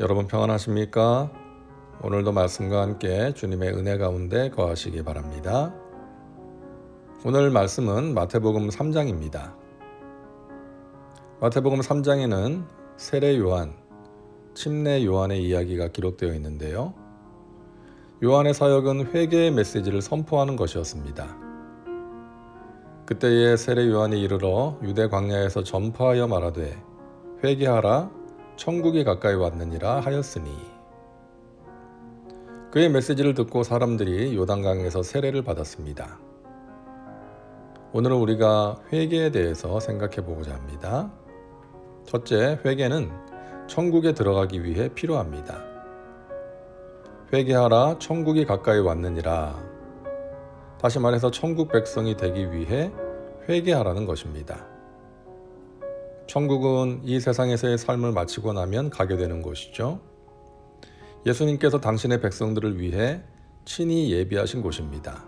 여러분 평안하십니까? 오늘도 말씀과 함께 주님의 은혜 가운데 거하시기 바랍니다. 오늘 말씀은 마태복음 3장입니다. 마태복음 3장에는 세례 요한, 침례 요한의 이야기가 기록되어 있는데요. 요한의 사역은 회개의 메시지를 선포하는 것이었습니다. 그때에 세례 요한이 이르러 유대 광야에서 전파하여 말하되 회개하라 천국이 가까이 왔느니라 하였으니, 그의 메시지를 듣고 사람들이 요단강에서 세례를 받았습니다. 오늘은 우리가 회개에 대해서 생각해 보고자 합니다. 첫째, 회개는 천국에 들어가기 위해 필요합니다. 회개하라 천국이 가까이 왔느니라. 다시 말해서 천국 백성이 되기 위해 회개하라는 것입니다. 천국은 이 세상에서의 삶을 마치고 나면 가게 되는 곳이죠. 예수님께서 당신의 백성들을 위해 친히 예비하신 곳입니다.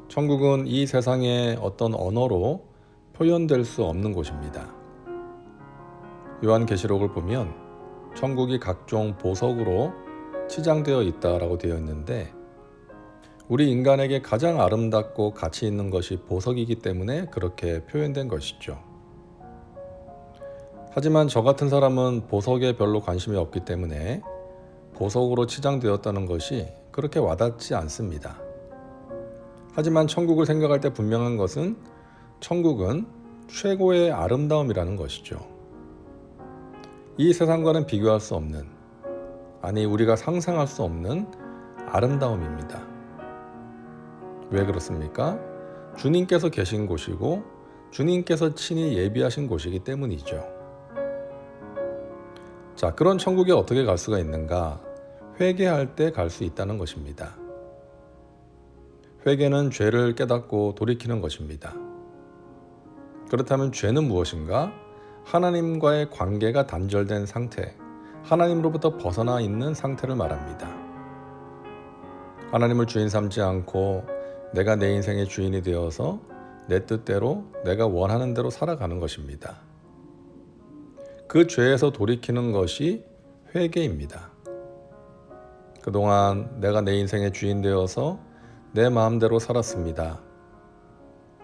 천국은 이 세상의 어떤 언어로 표현될 수 없는 곳입니다. 요한계시록을 보면 천국이 각종 보석으로 치장되어 있다라고 되어 있는데, 우리 인간에게 가장 아름답고 가치 있는 것이 보석이기 때문에 그렇게 표현된 것이죠. 하지만 저 같은 사람은 보석에 별로 관심이 없기 때문에 보석으로 치장되었다는 것이 그렇게 와닿지 않습니다. 하지만 천국을 생각할 때 분명한 것은 천국은 최고의 아름다움이라는 것이죠. 이 세상과는 비교할 수 없는, 아니 우리가 상상할 수 없는 아름다움입니다. 왜 그렇습니까? 주님께서 계신 곳이고 주님께서 친히 예비하신 곳이기 때문이죠. 자, 그런 천국에 어떻게 갈 수가 있는가? 회개할 때 갈 수 있다는 것입니다. 회개는 죄를 깨닫고 돌이키는 것입니다. 그렇다면 죄는 무엇인가? 하나님과의 관계가 단절된 상태, 하나님으로부터 벗어나 있는 상태를 말합니다. 하나님을 주인 삼지 않고 내가 내 인생의 주인이 되어서 내 뜻대로 내가 원하는 대로 살아가는 것입니다. 그 죄에서 돌이키는 것이 회개입니다. 그동안 내가 내 인생의 주인 되어서 내 마음대로 살았습니다.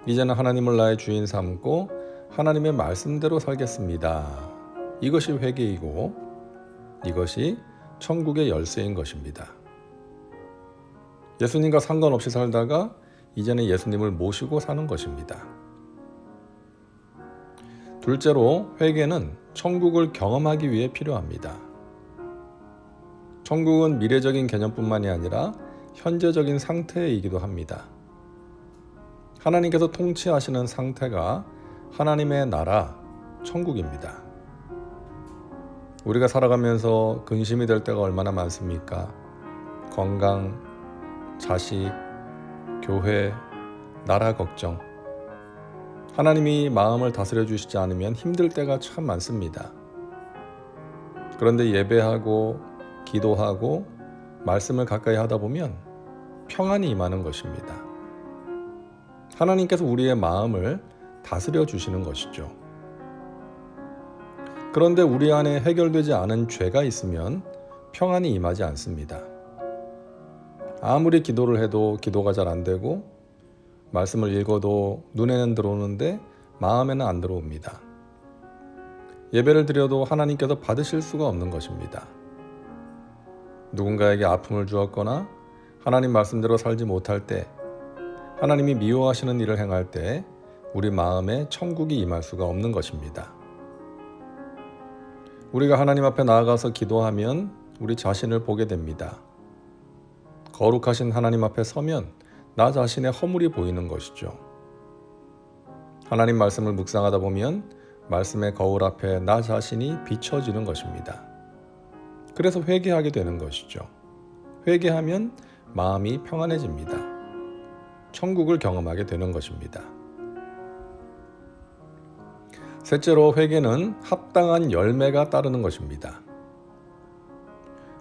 이제는 하나님을 나의 주인 삼고 하나님의 말씀대로 살겠습니다. 이것이 회개이고 이것이 천국의 열쇠인 것입니다. 예수님과 상관없이 살다가 이제는 예수님을 모시고 사는 것입니다. 둘째로, 회개는 천국을 경험하기 위해 필요합니다. 천국은 미래적인 개념뿐만이 아니라 현재적인 상태이기도 합니다. 하나님께서 통치하시는 상태가 하나님의 나라, 천국입니다. 우리가 살아가면서 근심이 될 때가 얼마나 많습니까? 건강, 자식, 교회, 나라 걱정. 하나님이 마음을 다스려 주시지 않으면 힘들 때가 참 많습니다. 그런데 예배하고 기도하고 말씀을 가까이 하다 보면 평안이 임하는 것입니다. 하나님께서 우리의 마음을 다스려 주시는 것이죠. 그런데 우리 안에 해결되지 않은 죄가 있으면 평안이 임하지 않습니다. 아무리 기도를 해도 기도가 잘 안 되고, 말씀을 읽어도 눈에는 들어오는데 마음에는 안 들어옵니다. 예배를 드려도 하나님께서 받으실 수가 없는 것입니다. 누군가에게 아픔을 주었거나 하나님 말씀대로 살지 못할 때, 하나님이 미워하시는 일을 행할 때 우리 마음에 천국이 임할 수가 없는 것입니다. 우리가 하나님 앞에 나아가서 기도하면 우리 자신을 보게 됩니다. 거룩하신 하나님 앞에 서면 나 자신의 허물이 보이는 것이죠. 하나님 말씀을 묵상하다 보면 말씀의 거울 앞에 나 자신이 비춰지는 것입니다. 그래서 회개하게 되는 것이죠. 회개하면 마음이 평안해집니다. 천국을 경험하게 되는 것입니다. 셋째로, 회개는 합당한 열매가 따르는 것입니다.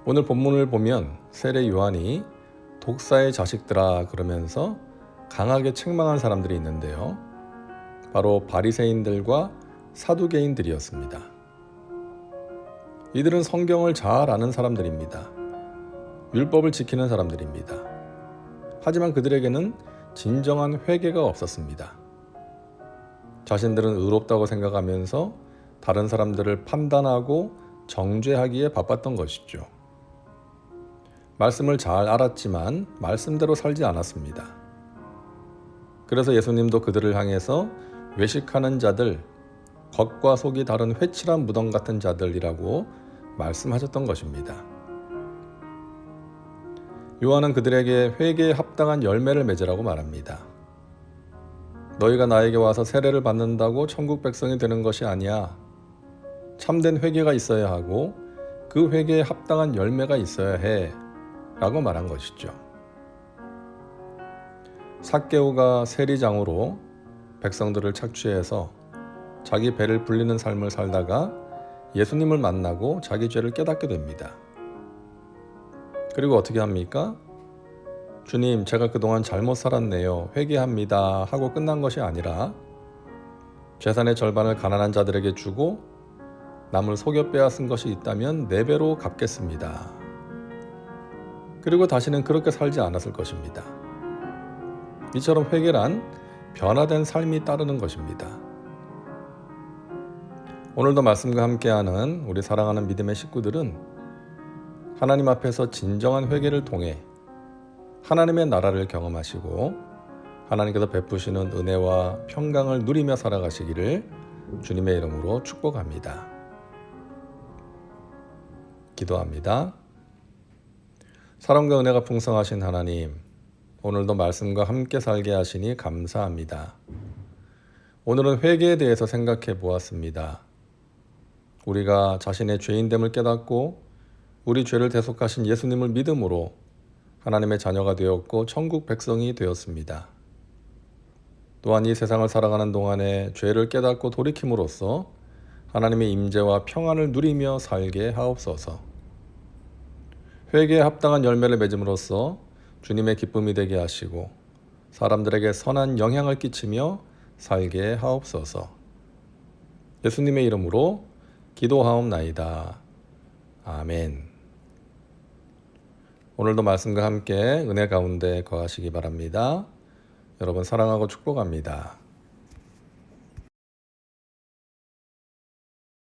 오늘 본문을 보면 세례 요한이 독사의 자식들아 그러면서 강하게 책망한 사람들이 있는데요. 바로 바리새인들과 사두개인들이었습니다. 이들은 성경을 잘 아는 사람들입니다. 율법을 지키는 사람들입니다. 하지만 그들에게는 진정한 회개가 없었습니다. 자신들은 의롭다고 생각하면서 다른 사람들을 판단하고 정죄하기에 바빴던 것이죠. 말씀을 잘 알았지만 말씀대로 살지 않았습니다. 그래서 예수님도 그들을 향해서 외식하는 자들, 겉과 속이 다른 회칠한 무덤 같은 자들이라고 말씀하셨던 것입니다. 요한은 그들에게 회개에 합당한 열매를 맺으라고 말합니다. 너희가 나에게 와서 세례를 받는다고 천국 백성이 되는 것이 아니야. 참된 회개가 있어야 하고 그 회개에 합당한 열매가 있어야 해 라고 말한 것이죠. 삭개오가 세리장으로 백성들을 착취해서 자기 배를 불리는 삶을 살다가 예수님을 만나고 자기 죄를 깨닫게 됩니다. 그리고 어떻게 합니까? 주님, 제가 그동안 잘못 살았네요. 회개합니다. 하고 끝난 것이 아니라 재산의 절반을 가난한 자들에게 주고 남을 속여 빼앗은 것이 있다면 4배로 갚겠습니다. 그리고 다시는 그렇게 살지 않았을 것입니다. 이처럼 회개란 변화된 삶이 따르는 것입니다. 오늘도 말씀과 함께하는 우리 사랑하는 믿음의 식구들은 하나님 앞에서 진정한 회개를 통해 하나님의 나라를 경험하시고 하나님께서 베푸시는 은혜와 평강을 누리며 살아가시기를 주님의 이름으로 축복합니다. 기도합니다. 사랑과 은혜가 풍성하신 하나님, 오늘도 말씀과 함께 살게 하시니 감사합니다. 오늘은 회개에 대해서 생각해 보았습니다. 우리가 자신의 죄인됨을 깨닫고 우리 죄를 대속하신 예수님을 믿음으로 하나님의 자녀가 되었고 천국 백성이 되었습니다. 또한 이 세상을 살아가는 동안에 죄를 깨닫고 돌이킴으로써 하나님의 임재와 평안을 누리며 살게 하옵소서. 회개에 합당한 열매를 맺음으로써 주님의 기쁨이 되게 하시고 사람들에게 선한 영향을 끼치며 살게 하옵소서. 예수님의 이름으로 기도하옵나이다. 아멘. 오늘도 말씀과 함께 은혜 가운데 거하시기 바랍니다. 여러분 사랑하고 축복합니다.